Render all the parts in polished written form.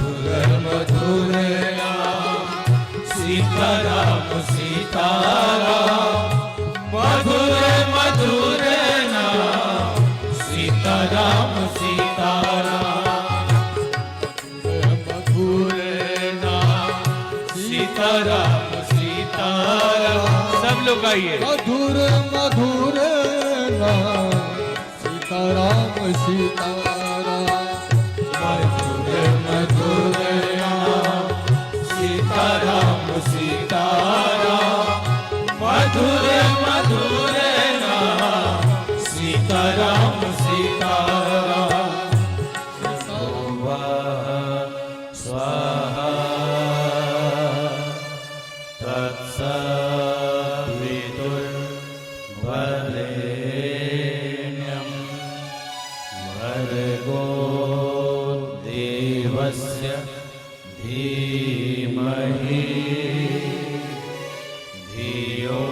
मधुर नाम सीताराम सीताराम मधुर मधुर नाम सीताराम सीताराम मधुर नाम सीताराम सीताराम। सब लोग आइए। मधुर मधुर नाम सीताराम सीताराम मधुर मधुर नाम सीताराम सीताराम मधुर मधुर नाम सीताराम सीताराम। स्वाहा तत्सवितुर्वरेण्यं भर्गो देवस्य धीमहि धियो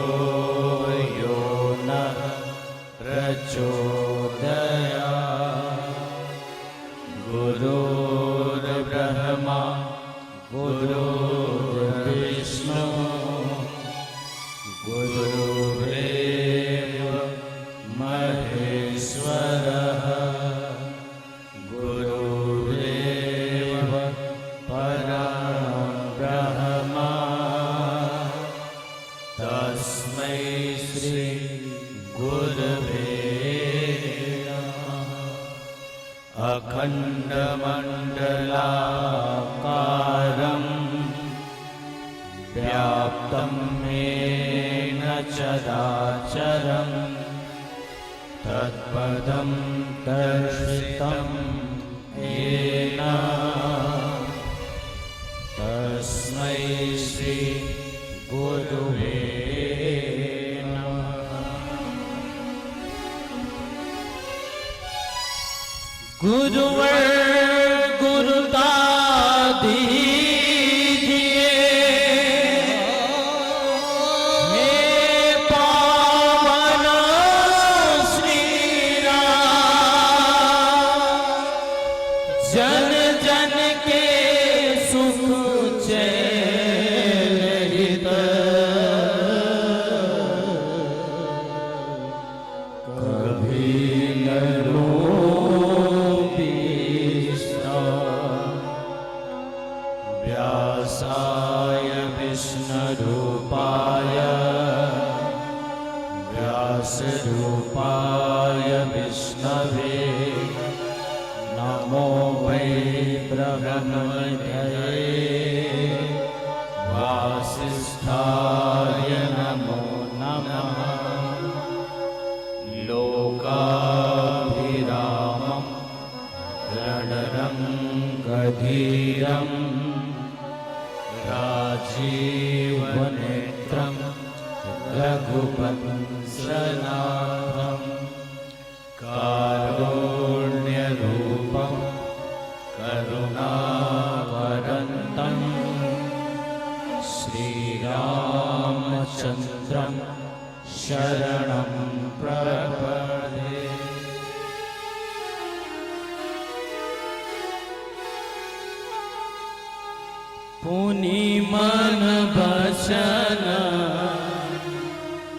यो नः प्रचोदयात्। गुरुर्ब्रह्मा गुरुर्विष्णु गुरुरेव महेश्वरः गुरुरेव परब्रह्म तस्मै श्री गुरवे नमः। अखण्डमण्डलाकारं व्याप्तं येन चराचरं तत्पदं दर्शितं येन तस्मै श्री गुरुवे नमः। गुरुवर गुरुता दीजिए हे पावन श्री राम। जन जन के सुख चैन हित कभी न व्यासाय विष्णुरूपाय व्यासरूपाय विष्णवे नमो वै ब्रह्मनिधये वासिष्ठाय नमो नमः। लोकाभिरामं रणरङ्गधीरं राजीवनेत्रं रघुवंशनाथं कारुण्यरूपं करुणावरन्तं श्रीरामचन्द्रं शरणं प्रपद्ये। पुनि मन वचन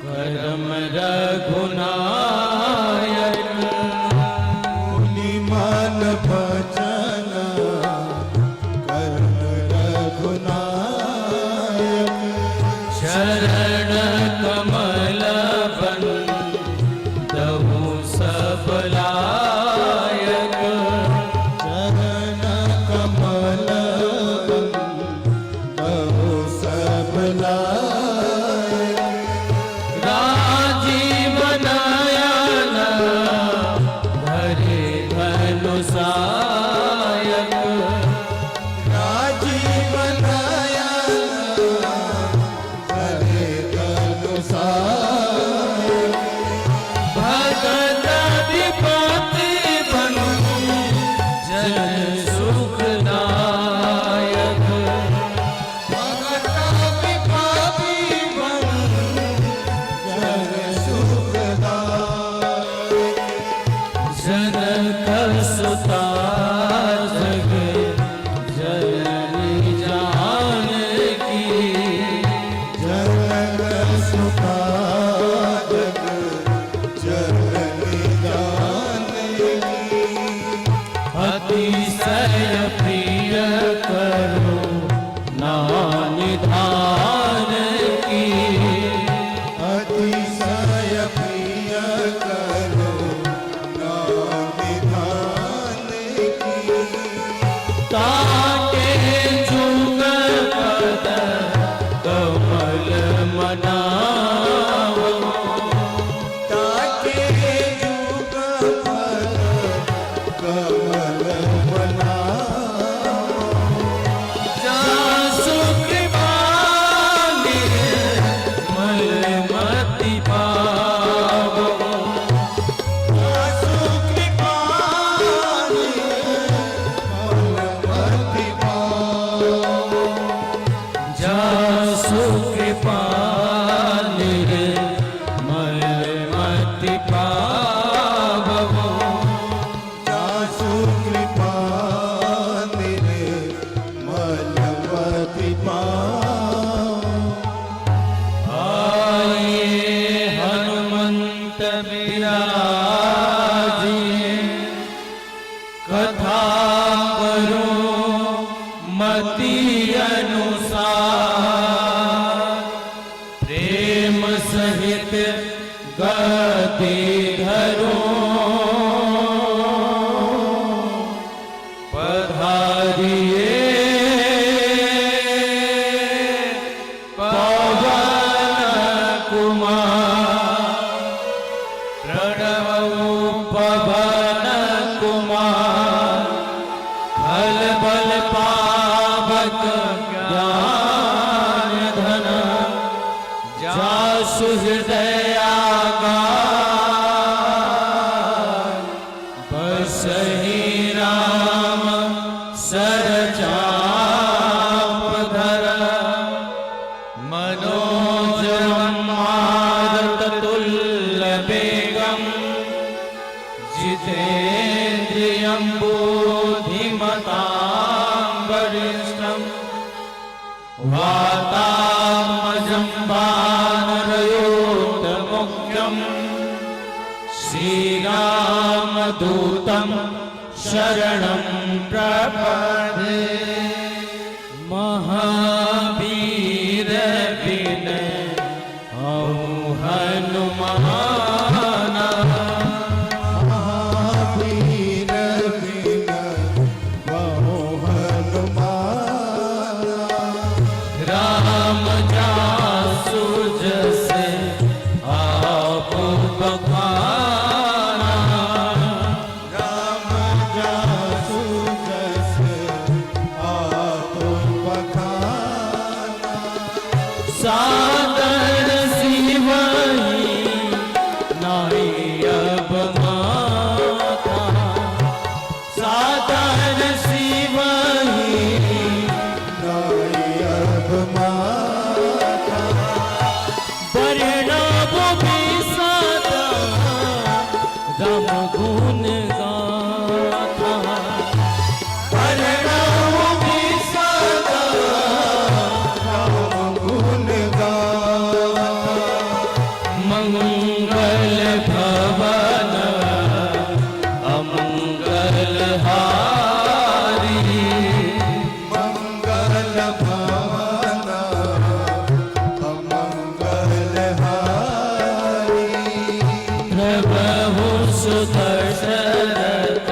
कर्म रघुनायक मुनि मन वचन कर्म रघुनायक शरण कमल बंदहु सब लायक चरण कमल बंदहु सब लायक राजीव नयन धरे धनुषायक राजीव नयन हरे धनुषायक भगत विपत्ति बनु जन सुखदायक भगत विपत्ति विधान की अतिशय प्रिय करो ना विधान की ताके जुग पद कमल मनावो ताके जुग पद कमल बनाओ जासु कृपा निर्मलमति पावो आसु कृपा निर्मलमति पाओ जासु कृपा निर्मलमति पावो जासु कृपा निर्मलमति पाओ आए हनुमंत बिराजिए कथा करो मति अनुसार प्रेम सहित गति धरो पधारिए पवन कुमार प्रणवो पवन कुमार फल बल पावक ज्ञान धन जासु हृदयागार बसहि राम सरचाप धर मनोजवं मारुततुल्यवेगं जितेन्द्रियं बुद्धिमतां वरिष्ठं वातात्मजं वानरयोतमुख्यं श्रीरामदूतं शरणं प्रपदे महावीर विनय हनुमाना महावीर विनय बहु हनुमाना राम जासु जैसे आप बखाना राम जासु जैसे आप बखाना सादर सिवही नाई अब माता सादर सिवही नायब माता परिणव भी सदा राम गुण गाथा परिणव भी सदा राम गुण गाता मंगल भवन अमंगल हारी मंगल भवन अमंगल हारी प्रभु सुदशरथ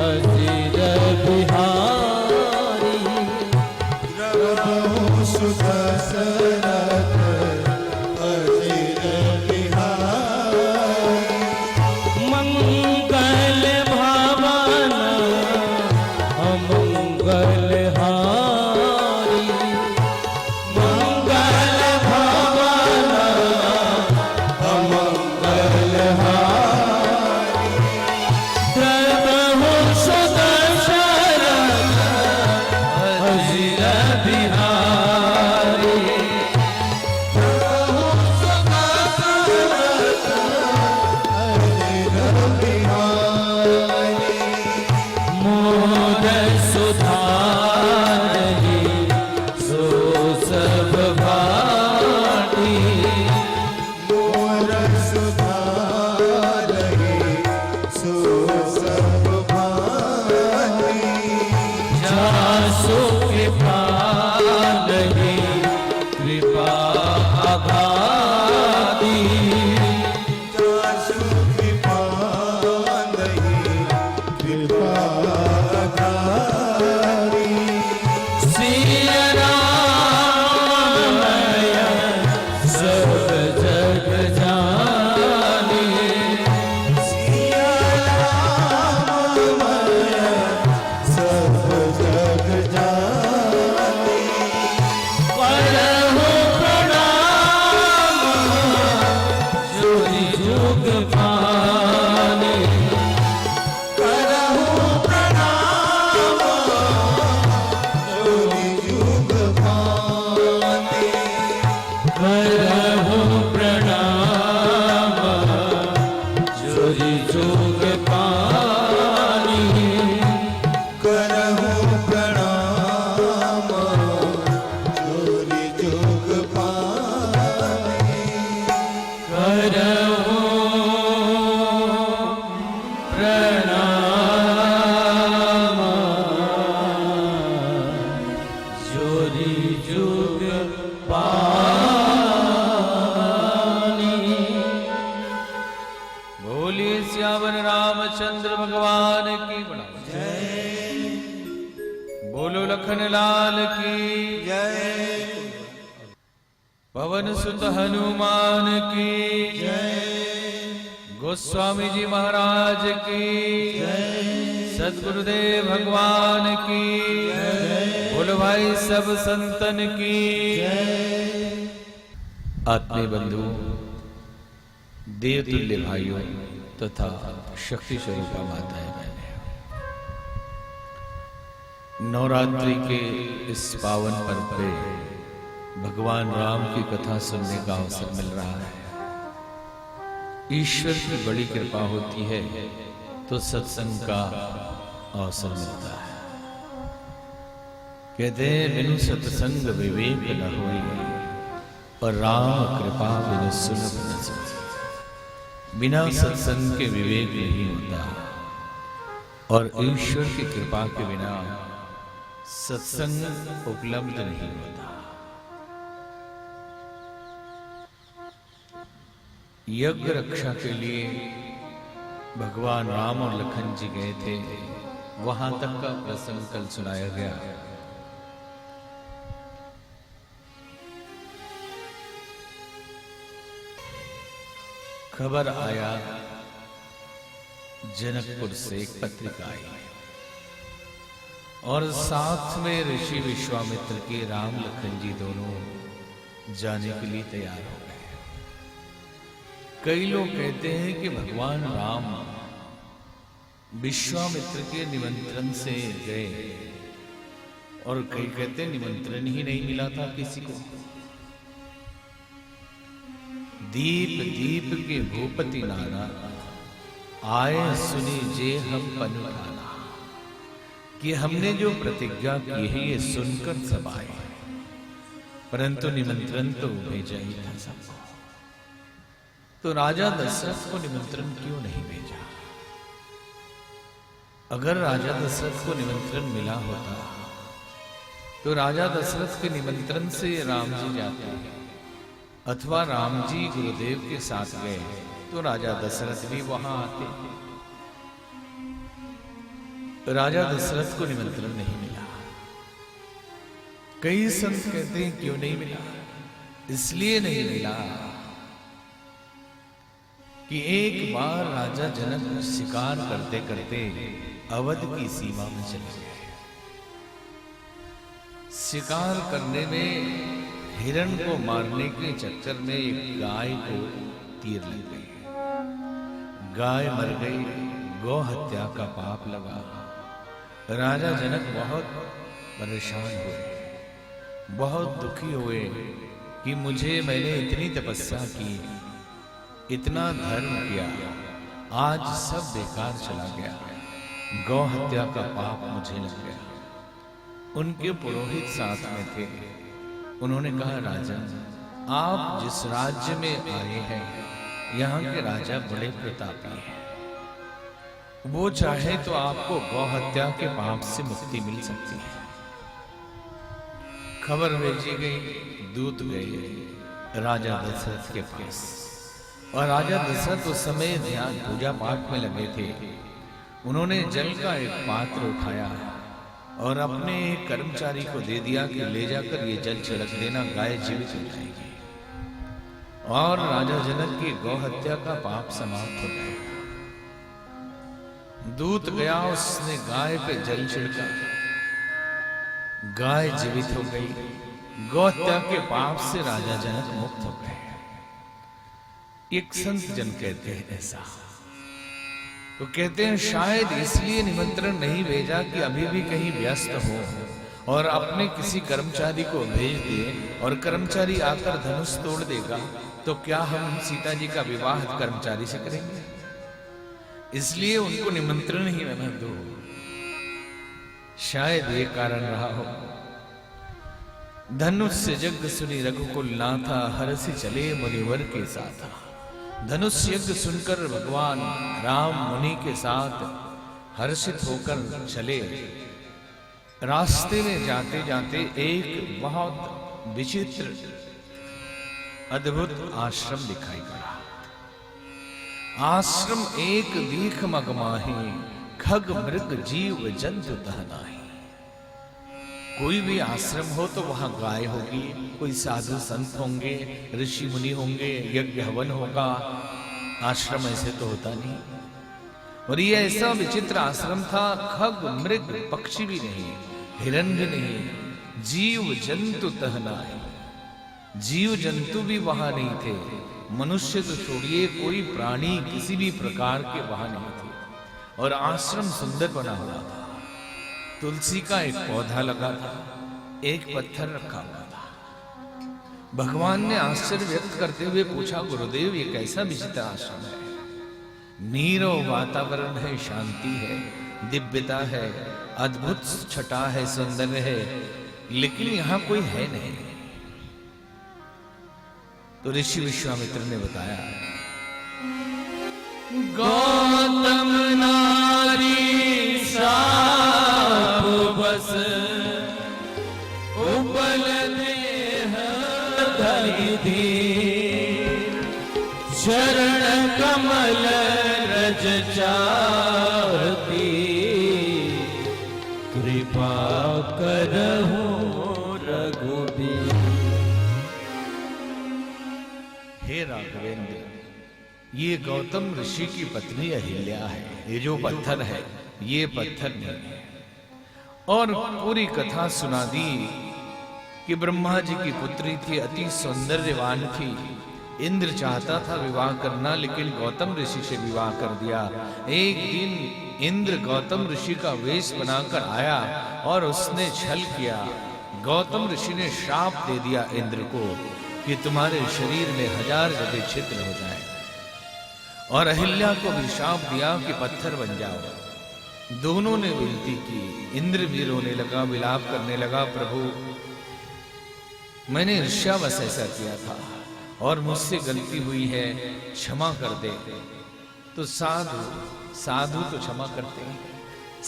अजिर बिहारी प्रभु सुदशरथ अजिर बिहारी मंगल भवन अमंगल हारी मंगल भवन अमंगल हारी प्रभु सुदशरथ अजिर बिहारी प्रभु सुदशरथ अजिर बिहारी मोद सुधारहि सो सब भाटी मोर सुधारहि सो सब भाती जासु कृपा नहीं पवन सुत हनुमान की गोस्वामी जी महाराज की सद्गुरुदेव भगवान की बोलो भाई सब संतन की। आत्मीय बंधु, देवतुल्य भाइयों तथा शक्ति स्वरूपा माताएं बहनें, नवरात्रि के इस पावन पर्व पे भगवान राम की कथा सुनने का अवसर मिल रहा है। ईश्वर की बड़ी कृपा होती है तो सत्संग का अवसर मिलता है। कहते हैं बिनु सत्संग विवेक न होई और राम कृपा बिनु सुलभ न सोई। बिना सत्संग के विवेक नहीं होता और ईश्वर की कृपा के बिना सत्संग उपलब्ध नहीं होता। यज्ञ रक्षा के लिए भगवान राम और लखन जी गए थे, वहां तक का प्रसंग कल सुनाया गया। खबर आया, जनकपुर से एक पत्रिका आई और साथ में ऋषि विश्वामित्र के राम लखन जी दोनों जाने के लिए तैयार हो गए। कई लोग कहते हैं कि भगवान राम विश्वामित्र के निमंत्रण से गए और कई कहते हैं निमंत्रण ही नहीं मिला था किसी को। दीप दीप के भूपति नाना आए सुनी जे हम पन ठाना, कि हमने जो प्रतिज्ञा की है ये सुनकर सब आए, परंतु निमंत्रण तो भेजा ही था सबको। तो राजा दशरथ को निमंत्रण क्यों नहीं भेजा? अगर राजा दशरथ को निमंत्रण मिला होता तो राजा दशरथ के निमंत्रण से राम जी जाते, अथवा राम जी गुरुदेव के साथ गए तो राजा दशरथ भी वहां आते। राजा दशरथ को निमंत्रण नहीं मिला। कई संत कहते हैं क्यों नहीं मिला? इसलिए नहीं मिला कि एक बार राजा जनक शिकार करते करते अवध की सीमा में चले गए। शिकार करने में हिरण को मारने के चक्कर में एक गाय को तीर लग गई। गाय मर गई, गौ हत्या का पाप लगा। राजा जनक बहुत परेशान हुए, बहुत दुखी हुए कि मैंने इतनी तपस्या की, इतना धर्म किया, आज सब बेकार चला गया। गौ हत्या का पाप मुझे लग गया। उनके पुरोहित साथ में थे। उन्होंने कहा, राजा आप जिस राज्य में आए हैं यहाँ के राजा बड़े प्रतापी हैं, वो चाहे तो आपको गौ हत्या के पाप से मुक्ति मिल सकती है। खबर भेजी गई, दूत गए राजा दशरथ के पास और राजा दशरथ उस समय ध्यान पूजा पाठ में लगे थे। उन्होंने जल का एक पात्र उठाया और अपने एक कर्मचारी को दे दिया कि ले जाकर ये जल छिड़क देना, गाय जीवित हो जाएगी। और राजा जनक की गौ हत्या का पाप समाप्त हो गया। दूत गया, उसने गाय पे जल छिड़का, गाय जीवित हो गई। गौ हत्या के पाप से राजा जनक मुक्त हो गए। एक संत जन कहते हैं ऐसा, तो कहते हैं शायद इसलिए निमंत्रण नहीं भेजा कि अभी भी कहीं व्यस्त हो और अपने किसी कर्मचारी को भेज दिए और कर्मचारी आकर धनुष तोड़ देगा तो क्या हम सीता जी का विवाह कर्मचारी से करेंगे? इसलिए उनको निमंत्रण ही न दो। शायद ये कारण रहा हो। धनुष से जग सुनी रघुकुल नाथा, हरसि चले मुनिवर के साथ। धनुष यज्ञ सुनकर भगवान राम मुनि के साथ हर्षित होकर चले। रास्ते में जाते जाते एक बहुत विचित्र अद्भुत आश्रम दिखाई पड़ा। आश्रम एक दीख मगमाही, खग मृग जीव जंतु तहनाही। कोई भी आश्रम हो तो वहां गाय होगी, कोई साधु संत होंगे, ऋषि मुनि होंगे, यज्ञ हवन होगा। आश्रम ऐसे तो होता नहीं। और ये ऐसा विचित्र आश्रम था, खग मृग पक्षी भी नहीं, हिरण भी नहीं, जीव जंतु तह नाहि। जीव जंतु भी वहां नहीं थे। मनुष्य तो छोड़िए, कोई प्राणी किसी भी प्रकार के वहां नहीं थे। और आश्रम सुंदर बना हुआ था। तुलसी का एक पौधा लगा था, एक पत्थर रखा हुआ था। भगवान ने आश्चर्य व्यक्त करते हुए पूछा, गुरुदेव ये कैसा विचित्र आश्रम है? नीरो वातावरण है, शांति है, दिव्यता है, अद्भुत छटा है, सौंदर्य है, लेकिन यहां कोई है नहीं। तो ऋषि विश्वामित्र ने बताया, गौतम नारी शाप बस उपल देह धरि धीर, चरण कमल रज चाहती, कृपा करहु रघुबीर। हे राघवेंद्र, ये गौतम ऋषि की पत्नी अहिल्या है। ये जो पत्थर है ये पत्थर नहीं है। और पूरी कथा सुना दी कि ब्रह्मा जी की पुत्री थी, अति सौंदर्यवान थी। इंद्र चाहता था विवाह करना, लेकिन गौतम ऋषि से विवाह कर दिया। एक दिन इंद्र गौतम ऋषि का वेश बनाकर आया और उसने छल किया। गौतम ऋषि ने श्राप दे दिया इंद्र को कि तुम्हारे शरीर में 1000 जगह छिद्र हो जाए। और अहिल्या को भी श्राप दिया कि पत्थर बन जाओ। दोनों ने विनती की। इंद्र भी रोने लगा, विलाप करने लगा, प्रभु मैंने ईर्ष्यावश ऐसा किया था और मुझसे गलती हुई है, क्षमा कर दे। तो साधु तो क्षमा करते हैं।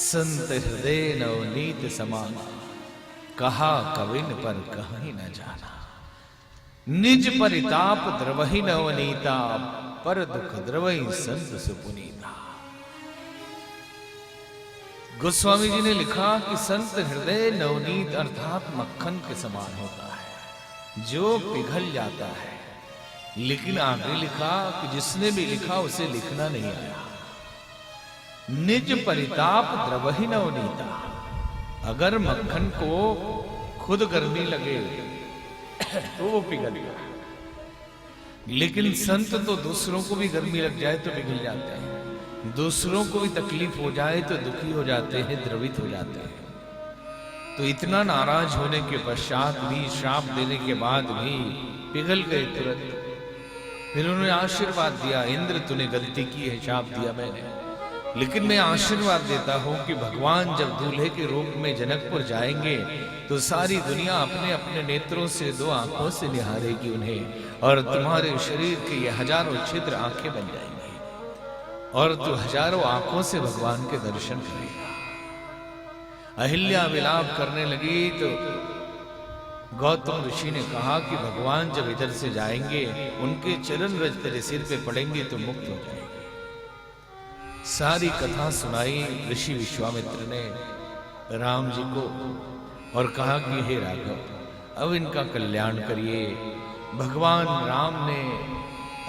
संत हृदय नवनीत समान, कहा कविन पर कहीं न जाना। निज परिताप द्रवहि नवनीता, पर दुख द्रवहि संत सुपुनीता। गोस्वामी जी ने लिखा कि संत हृदय नवनीत अर्थात मक्खन के समान होता है, जो पिघल जाता है। लेकिन आगे लिखा कि जिसने भी लिखा उसे लिखना नहीं आया। निज परिताप द्रवहि नवनीता। अगर मक्खन को खुद गर्मी लगे तो वो पिघल गया, लेकिन संत तो दूसरों को भी गर्मी लग जाए तो पिघल जाते हैं, दूसरों को भी तकलीफ हो जाए तो दुखी हो जाते हैं, द्रवित हो जाते हैं। तो इतना नाराज होने के पश्चात भी, श्राप देने के बाद भी पिघल गए तुरंत। फिर उन्होंने आशीर्वाद दिया, इंद्र तूने गलती की है, श्राप दिया मैंने, लेकिन मैं आशीर्वाद देता हूं कि भगवान जब दूल्हे के रूप में जनकपुर जाएंगे तो सारी दुनिया अपने अपने नेत्रों से, 2 आंखों से निहारेगी उन्हें, और तुम्हारे शरीर के ये 1000 छिद्र आंखें बन जाएंगी और तू 1000 आंखों से भगवान के दर्शन करेगा। अहिल्या विलाप करने लगी तो गौतम ऋषि ने कहा कि भगवान जब इधर से जाएंगे, उनके चरण रज तेरे सिर पे पड़ेंगे तो मुक्त हो जाएंगे। सारी कथा सुनाई ऋषि विश्वामित्र ने राम जी को और कहा कि हे राघव, अब इनका कल्याण करिए। भगवान राम ने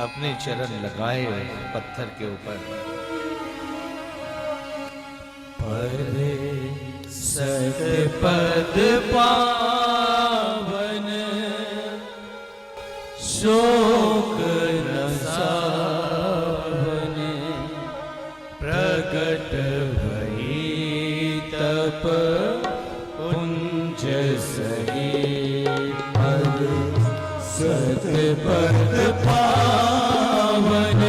अपने चरण लगाए पत्थर के ऊपर। परे सतपद पावन, शोक न सावन, प्रगट भई तप पुंज सही। पद सतपद पावन,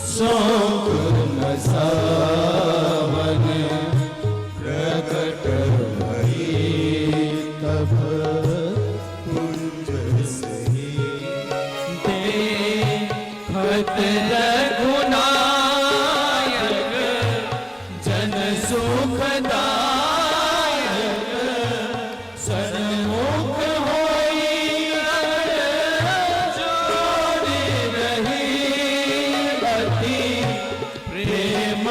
शोक न सावन, प्रगट भई तप पुंज सही। देखत रघुनायक जन सुखदायक, सन्मुख होई जोड़ रही अति प्रेम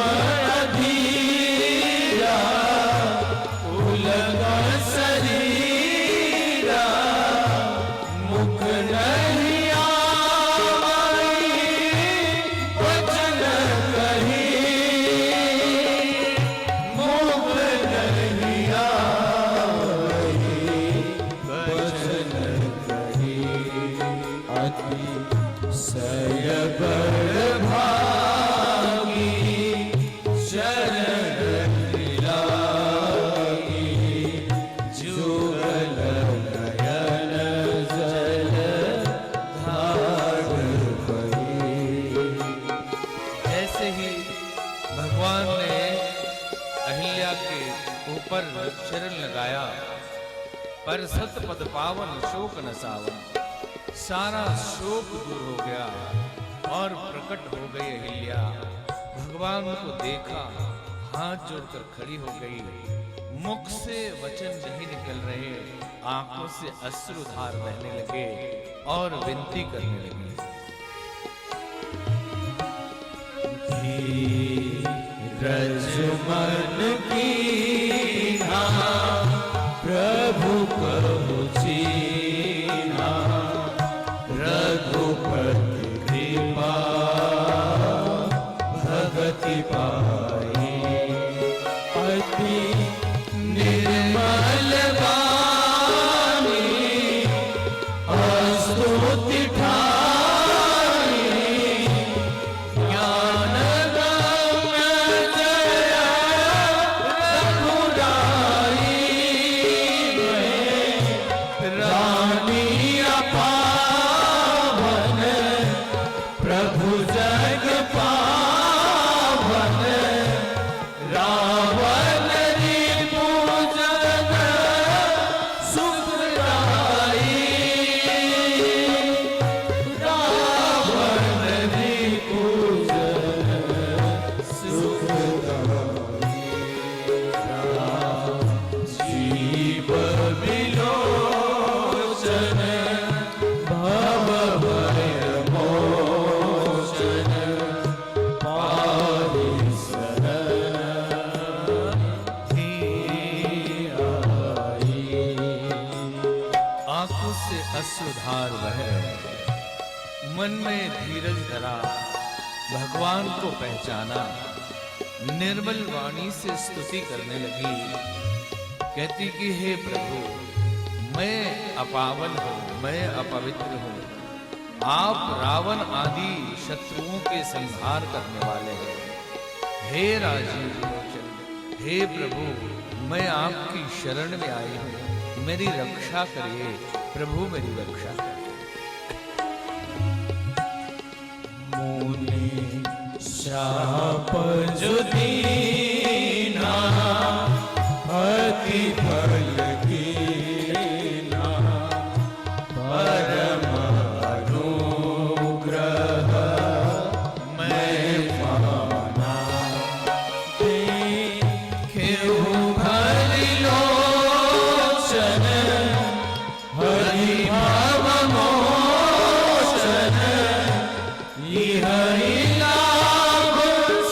अधीरा। उलग अतिशय बड़भागी शरण लागी जुगल नयन जल धार बही। ऐसे ही भगवान ने अहिल्या के ऊपर चरण लगाया, पर सतपद पावन शोक न सावन, सारा शोक दूर हो गया और प्रकट हो गई अहिल्या। भगवान को देखा, हाथ जोड़कर खड़ी हो गई, मुख से वचन नहीं निकल रहे, आंखों से अश्रुधार बहने लगे और विनती करने लगी। रजमन की प्रभु पहुँचीना रघुपति कृपा भगति पाई। अति निर्मल वाणी स्तुति ठाई ज्ञान अश्रुधार बह रहे, मन में धीरज धरा, भगवान को पहचाना, निर्मल वाणी से स्तुति करने लगी। कहती कि हे प्रभु, मैं अपावन हूँ, मैं अपवित्र हूँ, आप रावण आदि शत्रुओं के संहार करने वाले हैं। हे राजीव लोचन, हे प्रभु, मैं आपकी शरण में आई हूँ, मेरी रक्षा करिए प्रभु, मेरी रक्षा करिए। मुनि शाप जो दीना अति फल कीना परम अनुग्रह मैं पाना। देखेऊ भली लोचन हरि भव मोचन हरि लाभ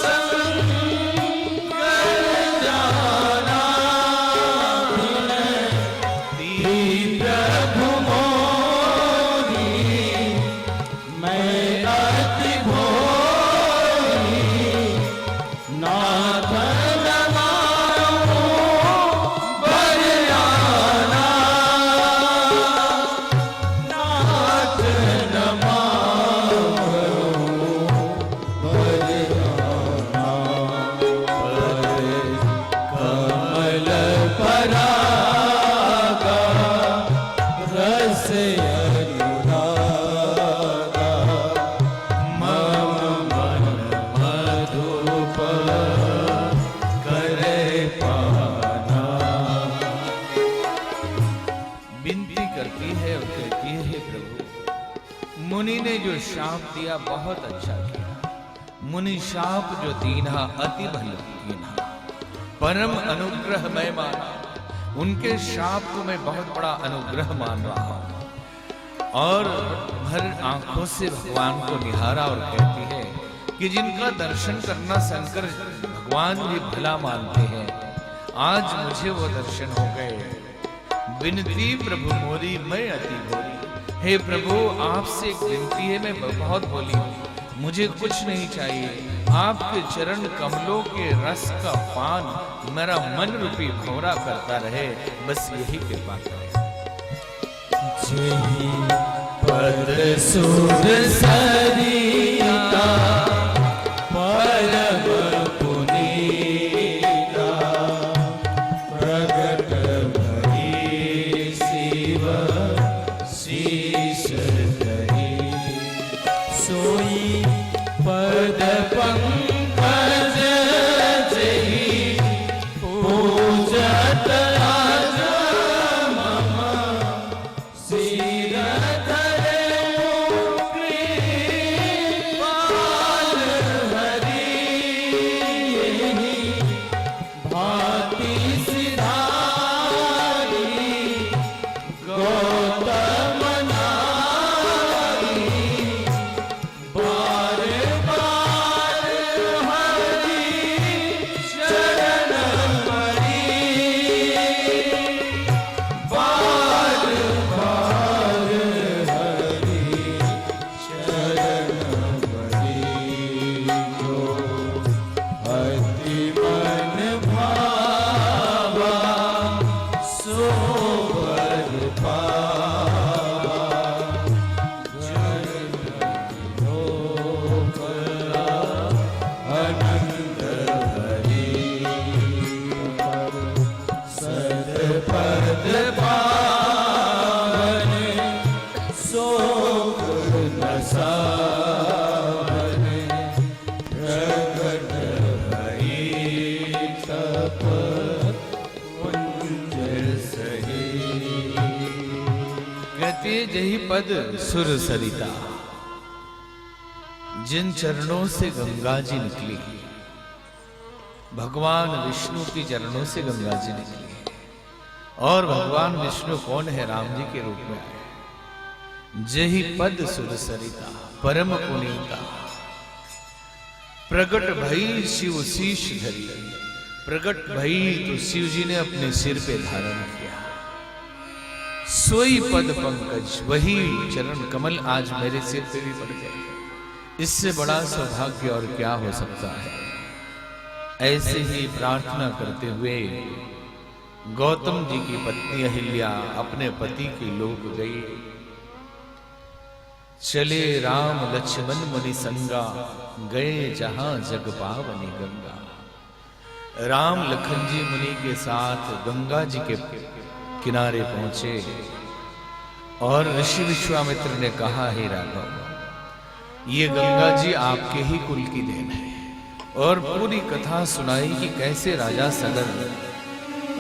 संकर जाना। प्रभु मोरी मैं अति भोरी नाथ नमारो बलियाना। नाथ नमारो बलियाना। कमल परागा रस अनुरागा मम मन मधुप करे पाना। विनती करती है और कहती है, हे प्रभु, मुनि ने जो शाप दिया बहुत अच्छा किया। मुनि शाप जो दीना अति भल कीन्हा, परम अनुग्रह मैं माना। उनके शाप को मैं बहुत बड़ा अनुग्रह मान रहा हूं। और भर आंखों से भगवान को निहारा और कहती है कि जिनका दर्शन करना शंकर भगवान भी भला मानते हैं, आज मुझे वो दर्शन हो गए। विनती प्रभु मोरी मैं अति भोली। हे प्रभु, आपसे एक विनती है, मैं बहुत भोली हूँ, मुझे कुछ नहीं चाहिए। आपके चरण कमलों के रस का पान मेरा मन रूपी भौरा करता रहे, बस यही कृपा करें। जही पर पद सुर सरिता परम पुनीता प्रगट भई शिव शीश धरी सोई पद पंकज जहि पूजत आज मम सिर धरे कृपाल हरि भांति सिधारी गौतम नारी बार बार हरि चरण परी बार बार हरि चरण परी जो अति मन भावा सो वर पावा जन लोकला आनंद हरि सतपद पावन शोक नसावन प्रगट भई तप पुंज सही कहते जही पद सुर सरिता, जिन चरणों से गंगा जी निकली, भगवान विष्णु के चरणों से गंगा जी निकली। और भगवान विष्णु कौन है? राम जी के रूप में आए। जही पद सुर सरिता परम पुनीता प्रगट भई शिव शीश धरी। प्रगट भई तो शिव जी ने अपने सिर पे धारण किया। सोई पद पंकज, वही चरण कमल आज मेरे सिर पे भी पड़ गए। इससे बड़ा सौभाग्य और क्या हो सकता है? ऐसे ही प्रार्थना करते हुए गौतम जी की पत्नी अहिल्या अपने पति के लोक गई। चले राम लक्ष्मण मुनि संगा, गए जहां जग पावनी गंगा। राम लखन जी मुनि के साथ गंगा जी के किनारे पहुंचे और ऋषि विश्वामित्र ने कहा, हे राघव, ये गंगा जी आपके ही कुल की देन है। और पूरी कथा सुनाई कि कैसे राजा सगर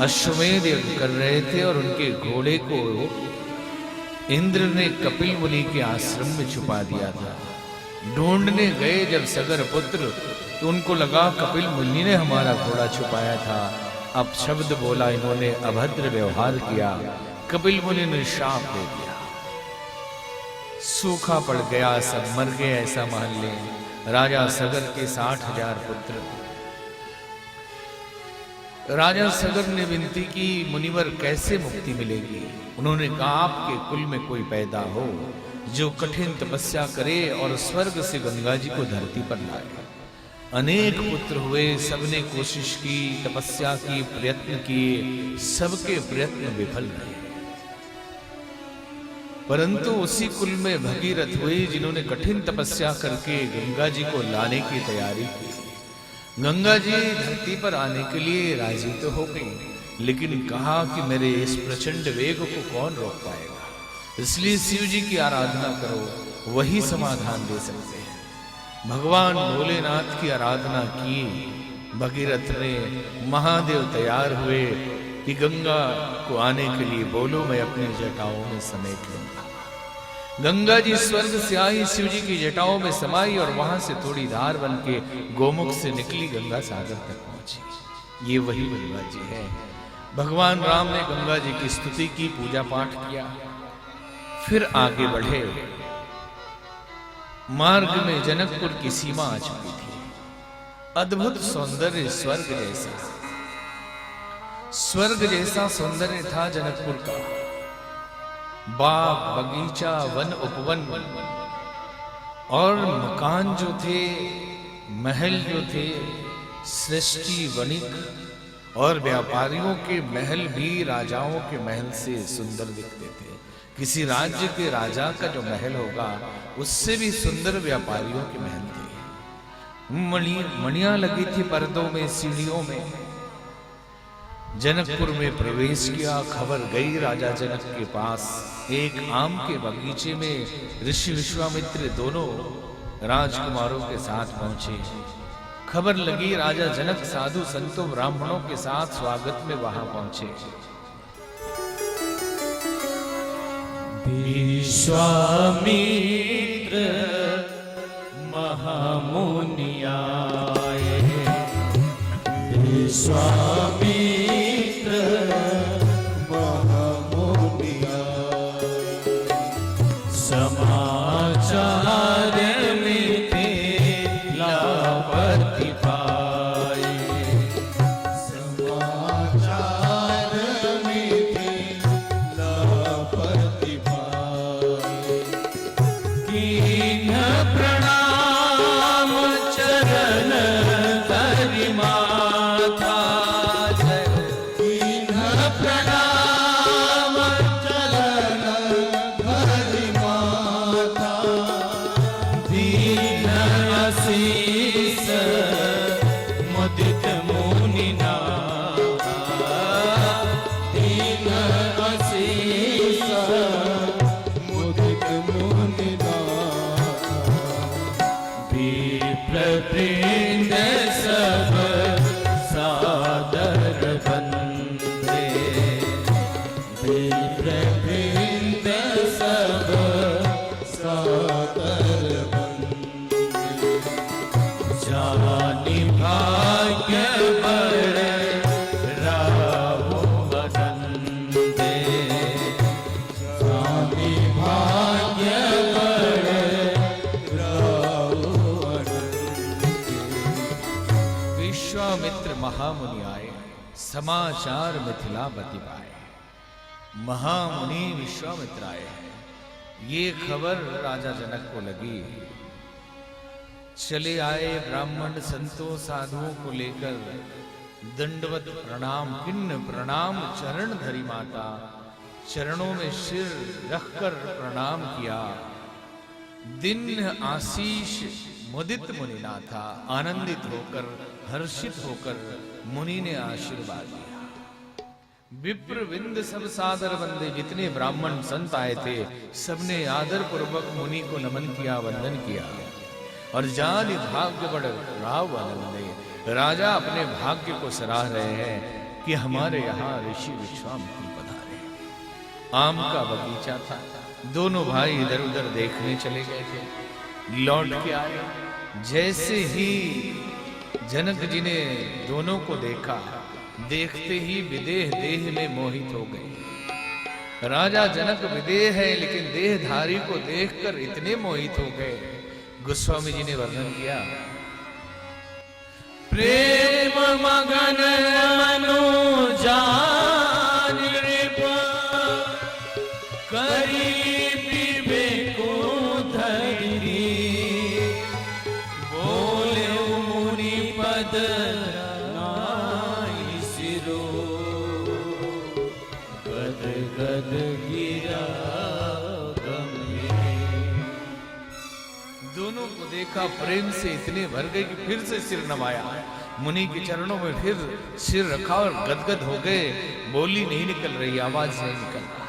अश्वमेध यज्ञ कर रहे थे और उनके घोड़े को इंद्र ने कपिल मुनि के आश्रम में छुपा दिया था। ढूंढने गए जब सगर पुत्र, तो उनको लगा कपिल मुनि ने हमारा घोड़ा छुपाया था। अब शब्द बोला, इन्होंने अभद्र व्यवहार किया। कपिल मुनि ने श्राप दे दिया, सूखा पड़ गया, सब मर गए। ऐसा मान ले राजा सगर के 60,000 पुत्र। राजा सगर ने विनती की, मुनिवर कैसे मुक्ति मिलेगी? उन्होंने कहा, आपके कुल में कोई पैदा हो जो कठिन तपस्या करे और स्वर्ग से गंगा जी को धरती पर लाए। अनेक पुत्र हुए, सबने कोशिश की, तपस्या की, प्रयत्न किए, सबके प्रयत्न विफल रहे। परंतु उसी कुल में भगीरथ हुए जिन्होंने कठिन तपस्या करके गंगा जी को लाने की तैयारी की। गंगा जी धरती पर आने के लिए राजी तो हो गई, लेकिन कहा कि मेरे इस प्रचंड वेग को कौन रोक पाएगा? इसलिए शिव जी की आराधना करो, वही समाधान दे सकते हैं। भगवान भोलेनाथ की आराधना की। भगीरथ ने, महादेव तैयार हुए कि गंगा को आने के लिए बोलो, मैं अपनी जटाओं में समेट लूंगा। गंगा जी स्वर्ग से आई, शिव जी की जटाओं में समाई और वहां से थोड़ी धार बन के गोमुख से निकली, गंगा सागर तक पहुंची। ये वही गंगा जी है। भगवान राम ने गंगा जी की स्तुति की, पूजा पाठ किया, फिर आगे बढ़े। मार्ग में जनकपुर की सीमा आ चुकी थी। अद्भुत सौंदर्य, स्वर्ग जैसा सौंदर्य था जनकपुर का। बाग बगीचा, वन उपवन और मकान जो थे, महल जो थे, सृष्टि, वणिक और व्यापारियों के महल भी राजाओं के महल से सुंदर दिखते थे। किसी राज्य के राजा का जो महल होगा उससे भी सुंदर व्यापारियों के महल थे। मणियां लगी थी पर्दों में, सीढ़ियों में। जनकपुर में प्रवेश किया। खबर गई राजा जनक के पास। एक आम के बगीचे में ऋषि विश्वामित्र दोनों राजकुमारों के साथ पहुंचे। खबर लगी राजा जनक साधु संतों ब्राह्मणों के साथ स्वागत में वहां पहुंचे। विश्वामित्र महामुनि आए, विश्वामित्र महामुनि आए, समाचार में थे लापति पाए, समाचार में थे लापति पाए, कीन प्रणाम चरण धरि माथा, कीन प्रणाम चरण धरि माथा, दीन आशीष मुदित मुनि नाथा, दीन आशीष मुदित मुनि नाथा, विप्रवृंद सब सादर वंदे, विप्रवृंद सब सादर वंदे, जानि भाग्य बड़ राहु बदंदे, जानि भाग्य बड़ राहु बदंदे। विश्वामित्र महामुनि आए, समाचार मिथिलापति पाए। महामुनि विश्वामित्र आए हैं, ये खबर राजा जनक को लगी। चले आए ब्राह्मण संतों साधुओं को लेकर, दंडवत प्रणाम, किन्न प्रणाम चरण धरी माता, चरणों में सिर रखकर प्रणाम किया। दिन आशीष मुदित मुनि नाथा, आनंदित होकर हर्षित होकर मुनि ने आशीर्वाद दिया। विप्रविंद सब सादर वंदे, जितने ब्राह्मण संत आए थे सबने आदर पूर्वक मुनि को नमन किया, वंदन किया। और जानि भाग्य बड़ राव आनंदे, राजा अपने भाग्य को सराह रहे हैं कि हमारे यहाँ ऋषि विश्वामित्र पधारे। आम का बगीचा था, दोनों भाई इधर उधर देखने चले गए थे, लौट के आए। जैसे ही जनक जी ने दोनों को देखा, देखते ही विदेह देह में मोहित हो गए। राजा जनक विदेह है लेकिन देहधारी को देखकर इतने मोहित हो गए। गोस्वामी जी ने वर्णन किया, प्रेम मगन मनो जान नृप, करी विवेको धरी, बोले मुनि पद नाई सिरो, गद गद गिरा गम्भीर। दोनों को देखा, प्रेम से इतने भर गए कि फिर से सिर नवाया, मुनि के चरणों में फिर सिर रखा और गदगद हो गए। बोली नहीं निकल रही, आवाज नहीं निकल रहा,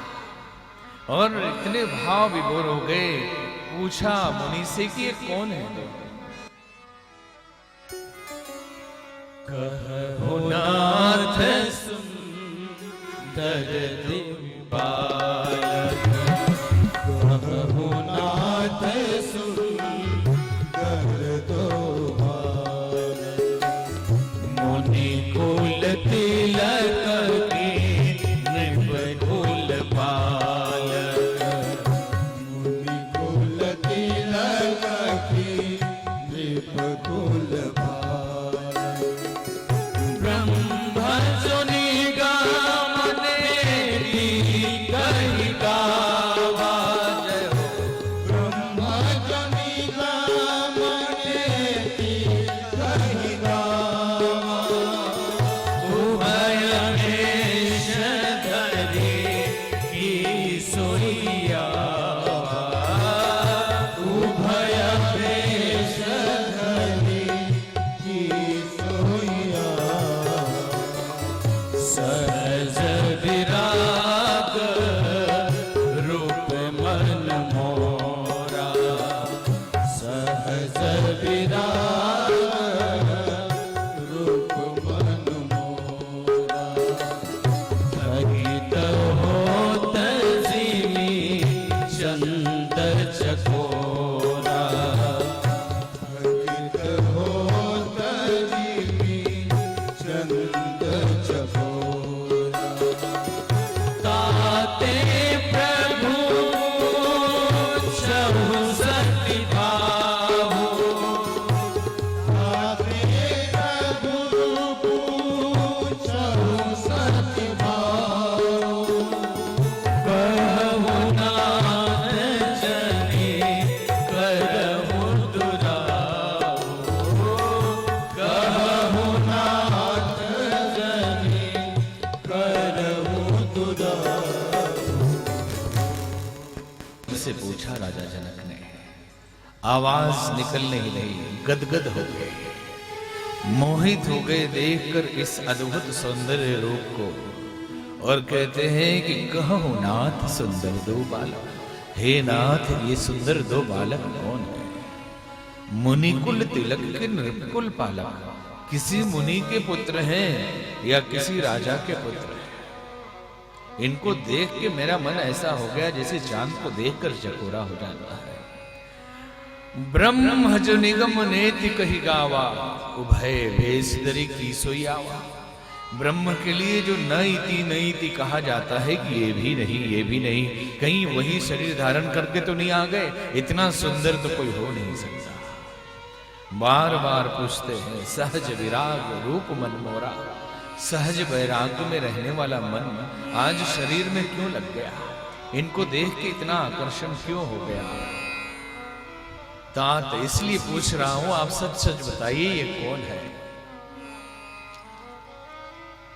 और इतने भाव विभोर हो गए। पूछा मुनि से कि ये कौन है? कहु नाथ सुंदर दिव्यबालक, कहु नाथ सुंदर दोबालक, मुनि कुल तिलक की नृप कुल पालक, मुनि कुल तिलक की नृप कुल पालक, ब्रह्म जो निगम ने चकोरा। भजित होत जीवी चंद चकोरा। ताते प्रभु चहु सति भावो। ताते प्रभु पूछहु सति भाव। कहु नाथ जने करहु दुरावो। कहु नाथ जने करहु दुरावो। से पूछा राजा जनक ने, आवाज निकल नहीं रही, गदगद हो गए, मोहित हो गए देखकर इस अद्भुत सौंदर्य रूप को, और कहते हैं कि कहो नाथ सुंदर दो बालक। हे नाथ, ये सुंदर दो बालक कौन है? मुनिकुल तिलक के नृपकुल पालक, किसी मुनि के पुत्र हैं या किसी राजा के पुत्र हैं? इनको देख के मेरा मन ऐसा हो गया जैसे चांद को देखकर चकोरा हो जाता है। ब्रह्म जो निगम नेति कही गावा, उभय भेष धरि की सोई आवा। ब्रह्म के लिए जो न इति कहा जाता है कि ये भी नहीं, कहीं वही शरीर धारण करके तो नहीं आ गए? इतना सुंदर तो कोई हो नहीं सकता। बार बार पूछते हैं, सहज विराग रूप मन मोरा। सहज वैराग्य में रहने वाला मन आज शरीर में क्यों लग गया? इनको देख के इतना आकर्षण क्यों हो गया? तात इसलिए पूछ रहा हूं, आप सच सच बताइए ये कौन है?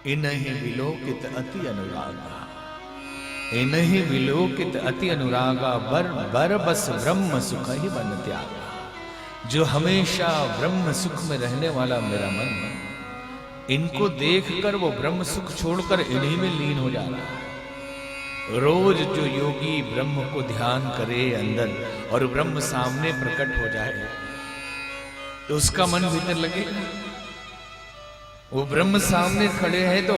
इन्हीं विलोकित अति अनुरागा, इन्हीं विलोकित अति अनुरागा, बर बस ब्रह्म सुख ही बन त्यागा। जो हमेशा ब्रह्म सुख में रहने वाला मेरा मन, इनको देखकर वो ब्रह्म सुख छोड़कर इन्हीं में लीन हो जा रहा है। रोज जो योगी ब्रह्म को ध्यान करे अंदर और ब्रह्म सामने प्रकट हो जाए तो उसका मन भीतर लगेगा। वो ब्रह्म सामने खड़े हैं तो